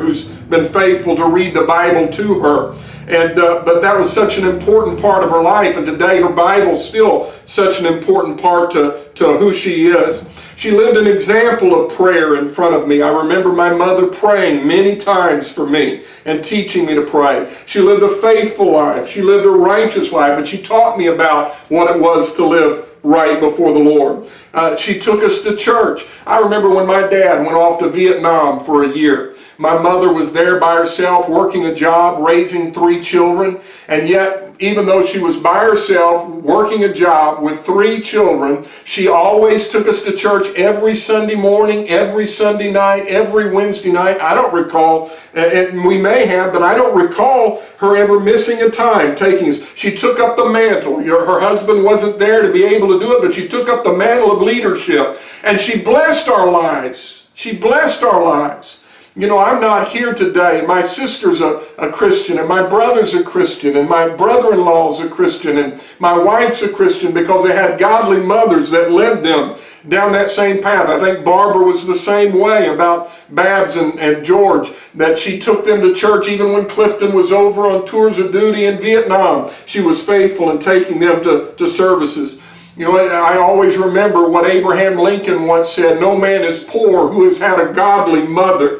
who's been faithful to read the Bible to her. But that was such an important part of her life, and today her Bible's still such an important part to who she is. She lived an example of prayer in front of me. I remember my mother praying many times for me and teaching me to pray. She lived a faithful life. She lived a righteous life, and she taught me about what it was to live right before the Lord. She took us to church. I remember when my dad went off to Vietnam for a year. My mother was there by herself, working a job, raising 3 children, and yet, even though she was by herself, working a job with 3 children, she always took us to church every Sunday morning, every Sunday night, every Wednesday night. I don't recall, and we may have, but I don't recall her ever missing a time taking us. She took up the mantle. Her husband wasn't there to be able to do it, but she took up the mantle of leadership, and she blessed our lives. She blessed our lives. You know, I'm not here today, and my sister's a Christian, and my brother's a Christian, and my brother-in-law's a Christian, and my wife's a Christian because they had godly mothers that led them down that same path. I think Barbara was the same way about Babs and George, that she took them to church even when Clifton was over on tours of duty in Vietnam. She was faithful in taking them to services. You know, I always remember what Abraham Lincoln once said, "No man is poor who has had a godly mother."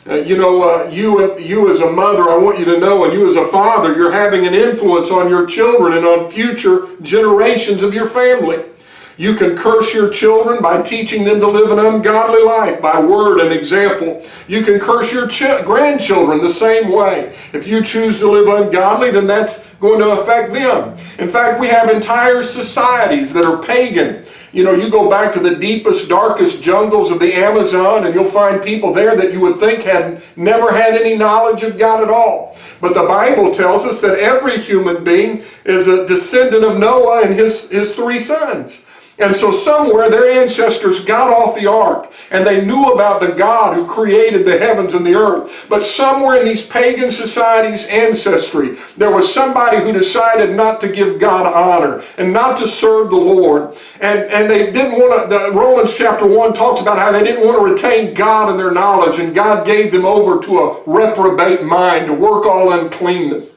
You as a mother, I want you to know, and you as a father, you're having an influence on your children and on future generations of your family. You can curse your children by teaching them to live an ungodly life by word and example. You can curse your grandchildren the same way. If you choose to live ungodly, then that's going to affect them. In fact, we have entire societies that are pagan. You know, you go back to the deepest, darkest jungles of the Amazon, and you'll find people there that you would think had never had any knowledge of God at all. But the Bible tells us that every human being is a descendant of Noah and his 3 sons. And so somewhere their ancestors got off the ark and they knew about the God who created the heavens and the earth. But somewhere in these pagan societies' ancestry, there was somebody who decided not to give God honor and not to serve the Lord. And they didn't want to, Romans chapter 1 talks about how they didn't want to retain God in their knowledge, and God gave them over to a reprobate mind to work all uncleanness.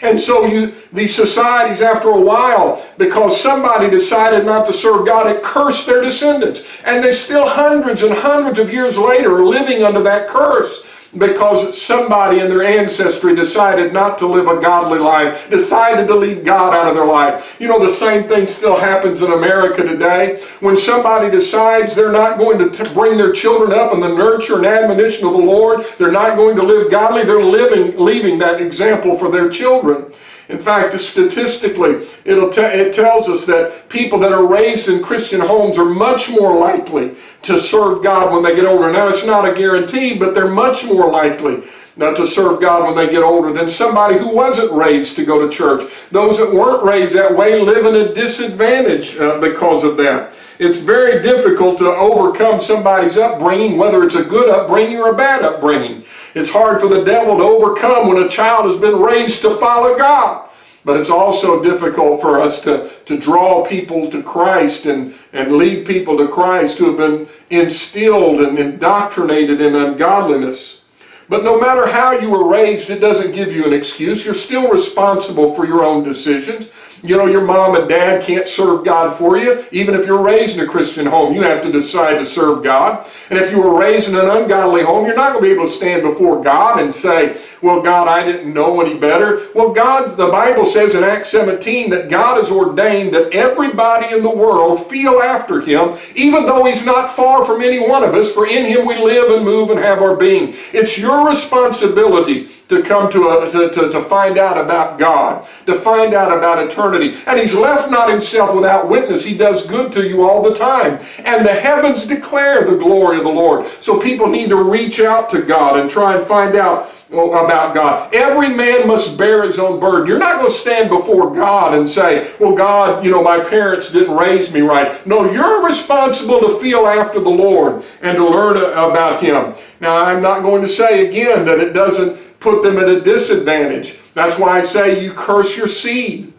And so these societies, after a while, because somebody decided not to serve God, it cursed their descendants. And they still hundreds and hundreds of years later are living under that curse because somebody in their ancestry decided not to live a godly life, decided to leave God out of their life. You know, the same thing still happens in America today. When somebody decides they're not going to bring their children up in the nurture and admonition of the Lord, they're not going to live godly, they're leaving that example for their children. In fact, statistically, it tells us that people that are raised in Christian homes are much more likely to serve God when they get older. Now, it's not a guarantee, but they're much more likely to serve God when they get older than somebody who wasn't raised to go to church. Those that weren't raised that way live in a disadvantage because of that. It's very difficult to overcome somebody's upbringing, whether it's a good upbringing or a bad upbringing. It's hard for the devil to overcome when a child has been raised to follow God. But it's also difficult for us to draw people to Christ and lead people to Christ who have been instilled and indoctrinated in ungodliness. But no matter how you were raised, it doesn't give you an excuse. You're still responsible for your own decisions. You know, your mom and dad can't serve God for you. Even if you're raised in a Christian home, you have to decide to serve God. And if you were raised in an ungodly home, you're not going to be able to stand before God and say, well, God, I didn't know any better. Well, God, the Bible says in Acts 17 that God has ordained that everybody in the world feel after Him, even though He's not far from any one of us, for in Him we live and move and have our being. It's your responsibility to come to find out about God, to find out about eternity. And He's left not Himself without witness. He does good to you all the time. And the heavens declare the glory of the Lord. So people need to reach out to God and try and find out about God. Every man must bear his own burden. You're not going to stand before God and say, well, God, you know, my parents didn't raise me right. No, you're responsible to feel after the Lord and to learn about Him. Now, I'm not going to say again that it doesn't put them at a disadvantage. That's why I say you curse your seed.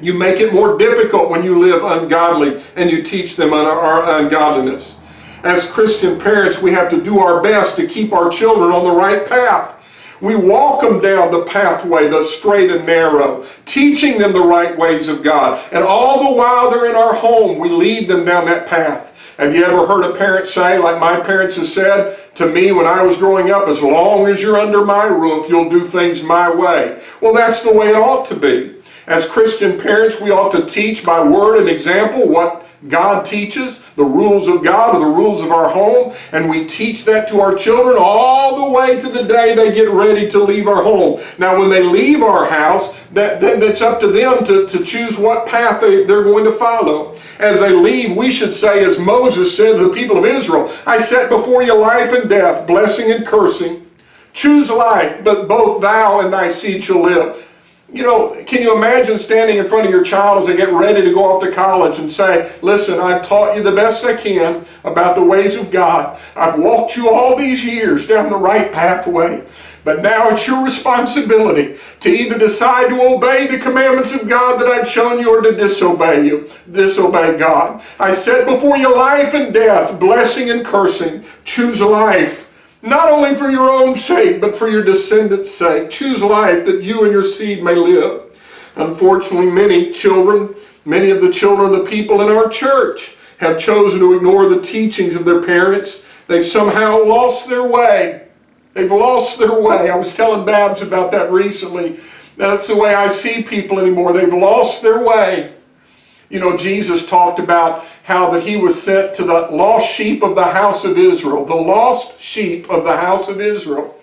You make it more difficult when you live ungodly and you teach them ungodliness. As Christian parents, we have to do our best to keep our children on the right path. We walk them down the pathway, the straight and narrow, teaching them the right ways of God. And all the while they're in our home, we lead them down that path. Have you ever heard a parent say, like my parents have said to me when I was growing up, as long as you're under my roof, you'll do things my way? Well, that's the way it ought to be. As Christian parents, we ought to teach by word and example what God teaches, the rules of God or the rules of our home, and we teach that to our children all the way to the day they get ready to leave our home. Now, when they leave our house, that's up to them to choose what path they're going to follow. As they leave, we should say, as Moses said to the people of Israel, I set before you life and death, blessing and cursing. Choose life, but both thou and thy seed shall live. You know, can you imagine standing in front of your child as they get ready to go off to college and say, listen, I've taught you the best I can about the ways of God. I've walked you all these years down the right pathway. But now it's your responsibility to either decide to obey the commandments of God that I've shown you or to disobey God. I set before you life and death, blessing and cursing. Choose life. Not only for your own sake, but for your descendants' sake. Choose life that you and your seed may live. Unfortunately, many of the children of the people in our church have chosen to ignore the teachings of their parents. They've somehow lost their way. They've lost their way. I was telling Babs about that recently. That's the way I see people anymore. They've lost their way. You know, Jesus talked about how that he was sent to the lost sheep of the house of Israel. The lost sheep of the house of Israel.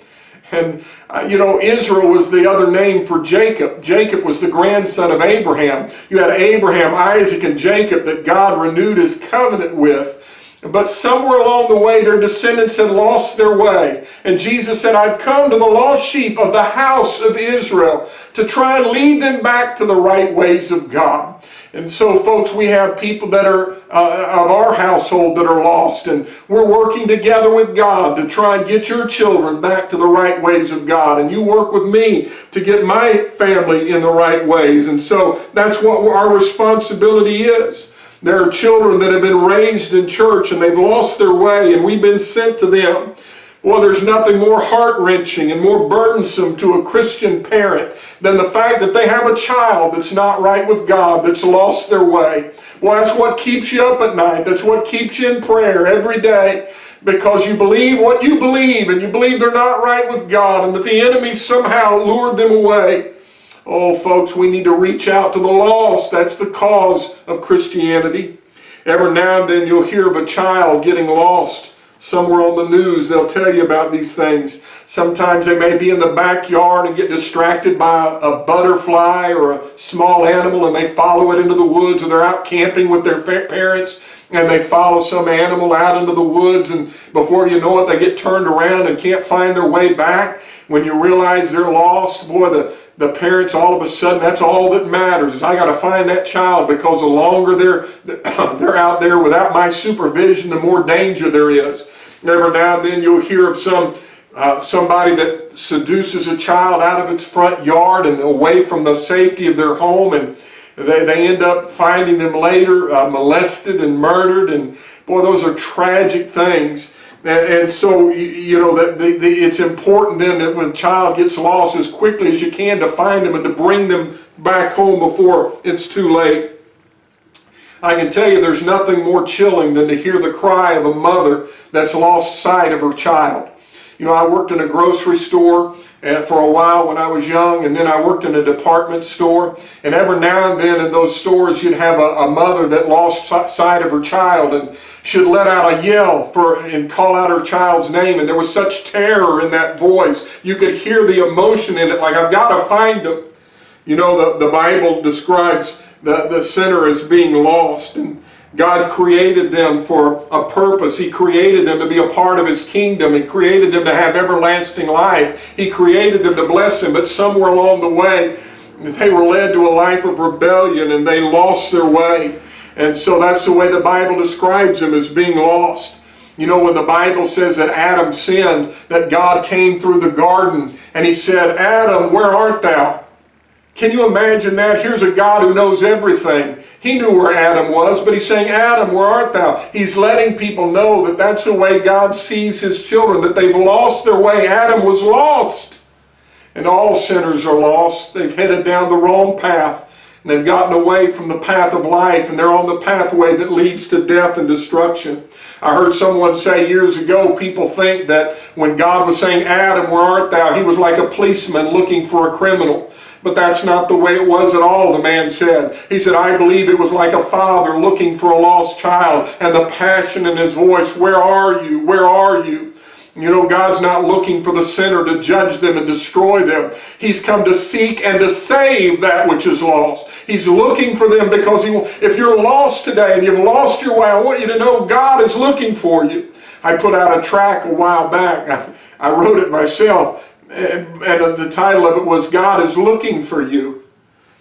And, you know, Israel was the other name for Jacob. Jacob was the grandson of Abraham. You had Abraham, Isaac, and Jacob that God renewed his covenant with. But somewhere along the way, their descendants had lost their way. And Jesus said, I've come to the lost sheep of the house of Israel to try and lead them back to the right ways of God. And so, folks, we have people that are of our household that are lost, and we're working together with God to try and get your children back to the right ways of God. And you work with me to get my family in the right ways. And so that's what our responsibility is. There are children that have been raised in church and they've lost their way, and we've been sent to them. Well, there's nothing more heart-wrenching and more burdensome to a Christian parent than the fact that they have a child that's not right with God, that's lost their way. Well, that's what keeps you up at night. That's what keeps you in prayer every day, because you believe what you believe, and you believe they're not right with God, and that the enemy somehow lured them away. Oh, folks, we need to reach out to the lost. That's the cause of Christianity. Every now and then you'll hear of a child getting lost. Somewhere on the news, they'll tell you about these things. Sometimes they may be in the backyard and get distracted by a butterfly or a small animal, and they follow it into the woods, or they're out camping with their parents and they follow some animal out into the woods, and before you know it, they get turned around and can't find their way back. When you realize they're lost, boy, the parents, all of a sudden, that's all that matters, is I got to find that child, because the longer they're out there without my supervision, the more danger there is. Every now and then you'll hear of somebody that seduces a child out of its front yard and away from the safety of their home, and they end up finding them later molested and murdered, and boy, those are tragic things. And so, you know, it's important then that when a child gets lost, as quickly as you can to find them and to bring them back home before it's too late. I can tell you there's nothing more chilling than to hear the cry of a mother that's lost sight of her child. You know, I worked in a grocery store for a while when I was young, and then I worked in a department store. And every now and then in those stores, you'd have a mother that lost sight of her child, and she'd let out a yell and call out her child's name. And there was such terror in that voice. You could hear the emotion in it, like, I've got to find him. You know, the Bible describes the sinner as being lost, and God created them for a purpose. He created them to be a part of His kingdom. He created them to have everlasting life. He created them to bless Him. But somewhere along the way, they were led to a life of rebellion, and they lost their way. And so that's the way the Bible describes them, as being lost. You know, when the Bible says that Adam sinned, that God came through the garden and He said, Adam, where art thou? Can you imagine that? Here's a God who knows everything. He knew where Adam was, but he's saying, Adam, where art thou? He's letting people know that that's the way God sees his children, that they've lost their way. Adam was lost. And all sinners are lost. They've headed down the wrong path. And they've gotten away from the path of life, and they're on the pathway that leads to death and destruction. I heard someone say years ago, people think that when God was saying, Adam, where art thou? He was like a policeman looking for a criminal. But that's not the way it was at all, the man said. He said, I believe it was like a father looking for a lost child, and the passion in his voice, where are you? Where are you? You know, God's not looking for the sinner to judge them and destroy them. He's come to seek and to save that which is lost. He's looking for them because if you're lost today and you've lost your way, I want you to know God is looking for you. I put out a tract a while back. I wrote it myself. And the title of it was, God is looking for you.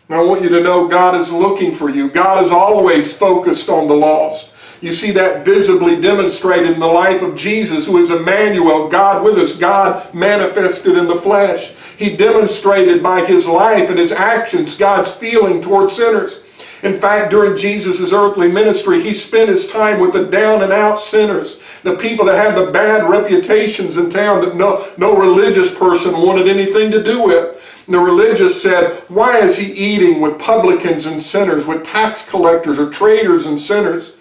And I want you to know God is looking for you. God is always focused on the lost. You see that visibly demonstrated in the life of Jesus, who is Emmanuel, God with us, God manifested in the flesh. He demonstrated by his life and his actions God's feeling toward sinners. In fact, during Jesus' earthly ministry, he spent his time with the down and out sinners, the people that had the bad reputations in town that no religious person wanted anything to do with. And the religious said, why is he eating with publicans and sinners, with tax collectors or traders and sinners?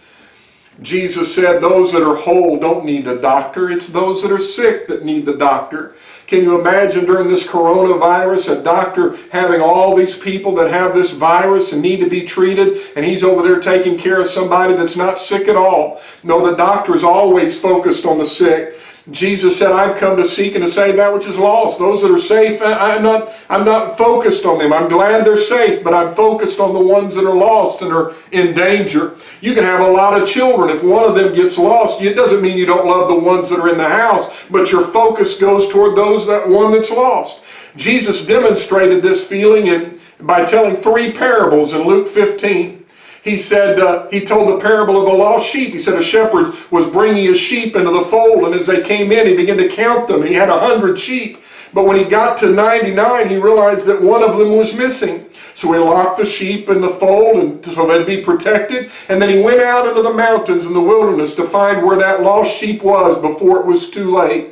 Jesus said, those that are whole don't need a doctor. It's those that are sick that need the doctor. Can you imagine during this coronavirus, a doctor having all these people that have this virus and need to be treated, and he's over there taking care of somebody that's not sick at all? No, the doctor is always focused on the sick. Jesus said, I've come to seek and to save that which is lost. Those that are safe, I'm not focused on them. I'm glad they're safe, but I'm focused on the ones that are lost and are in danger. You can have a lot of children. If one of them gets lost, it doesn't mean you don't love the ones that are in the house, but your focus goes toward that one that's lost. Jesus demonstrated this feeling by telling 3 parables in Luke 15. He said, he told the parable of a lost sheep. He said a shepherd was bringing his sheep into the fold, and as they came in, he began to count them. He had 100 sheep. But when he got to 99, he realized that one of them was missing. So he locked the sheep in the fold and so they'd be protected. And then he went out into the mountains in the wilderness to find where that lost sheep was before it was too late.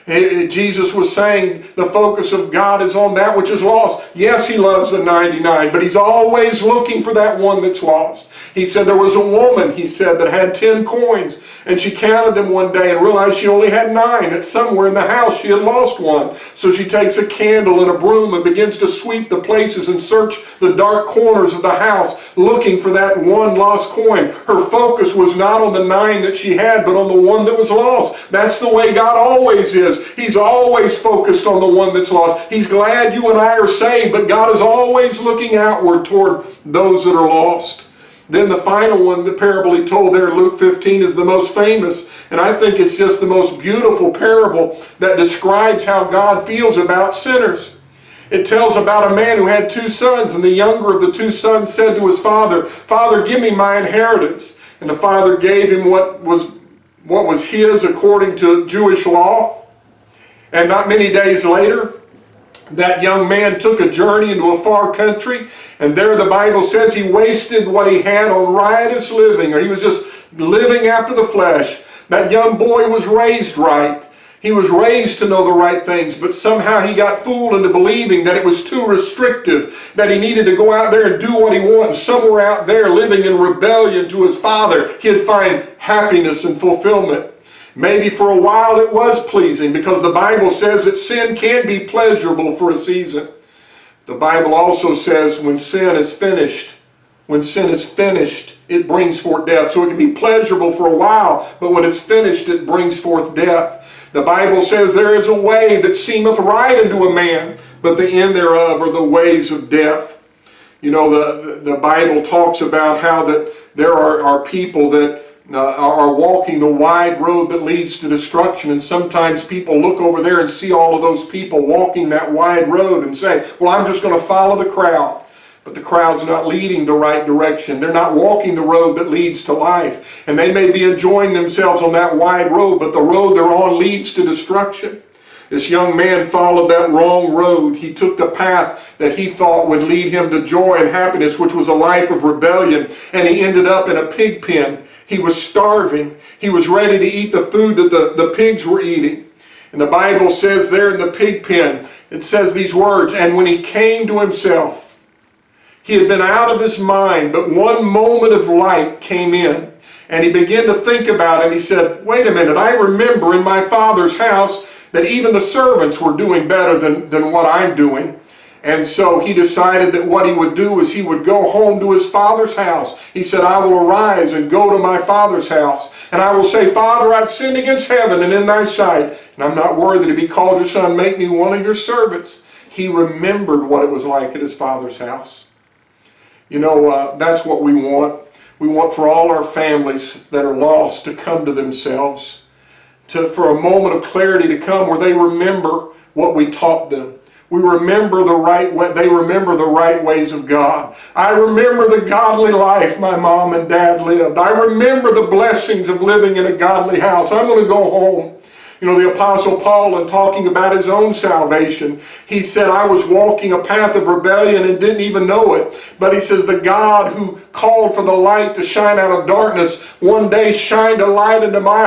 Jesus was saying the focus of God is on that which is lost. Yes, he loves the 99, but he's always looking for that one that's lost. He said there was a woman, he said, that had 10 coins, and she counted them one day and realized she only had 9. That somewhere in the house she had lost one. So she takes a candle and a broom and begins to sweep the places and search the dark corners of the house, looking for that one lost coin. Her focus was not on the 9 that she had, but on the one that was lost. That's the way God always is. He's always focused on the one that's lost. He's glad you and I are saved, but God is always looking outward toward those that are lost. Then the final one, the parable he told there in Luke 15, is the most famous, and I think it's just the most beautiful parable that describes how God feels about sinners. It tells about a man who had 2 sons, and the younger of the 2 sons said to his father, Father, give me my inheritance. And the father gave him what was his according to Jewish law. And not many days later, that young man took a journey into a far country, and there the Bible says he wasted what he had on riotous living, or he was just living after the flesh. That young boy was raised right. He was raised to know the right things, but somehow he got fooled into believing that it was too restrictive, that he needed to go out there and do what he wanted. Somewhere out there, living in rebellion to his father, he'd find happiness and fulfillment. Maybe for a while it was pleasing, because the Bible says that sin can be pleasurable for a season. The Bible also says when sin is finished, it brings forth death. So it can be pleasurable for a while, but when it's finished, it brings forth death. The Bible says there is a way that seemeth right unto a man, but the end thereof are the ways of death. You know, the Bible talks about how that there are people that are walking the wide road that leads to destruction, and sometimes people look over there and see all of those people walking that wide road and say, well, I'm just going to follow the crowd. But the crowd's not leading the right direction. They're not walking the road that leads to life. And they may be enjoying themselves on that wide road, but the road they're on leads to destruction. This young man followed that wrong road. He took the path that he thought would lead him to joy and happiness, which was a life of rebellion, and he ended up in a pig pen. He was starving. He was ready to eat the food that the pigs were eating. And the Bible says there in the pig pen, it says these words, "And when he came to himself," he had been out of his mind, but one moment of light came in. And he began to think about it, and he said, "Wait a minute, I remember in my Father's house that even the servants were doing better than what I'm doing." And so he decided that what he would do is he would go home to his father's house. He said, "I will arise and go to my father's house, and I will say, Father, I've sinned against heaven and in thy sight, and I'm not worthy to be called your son. Make me one of your servants." He remembered what it was like at his father's house. You know, that's what we want. We want for all our families that are lost to come to themselves, for a moment of clarity to come where they remember what we taught them. We remember the right way. They remember the right ways of God. I remember the godly life my mom and dad lived. I remember the blessings of living in a godly house. I'm going to go home. You know, the Apostle Paul, in talking about his own salvation, he said, "I was walking a path of rebellion and didn't even know it." But he says, "The God who called for the light to shine out of darkness one day shined a light into my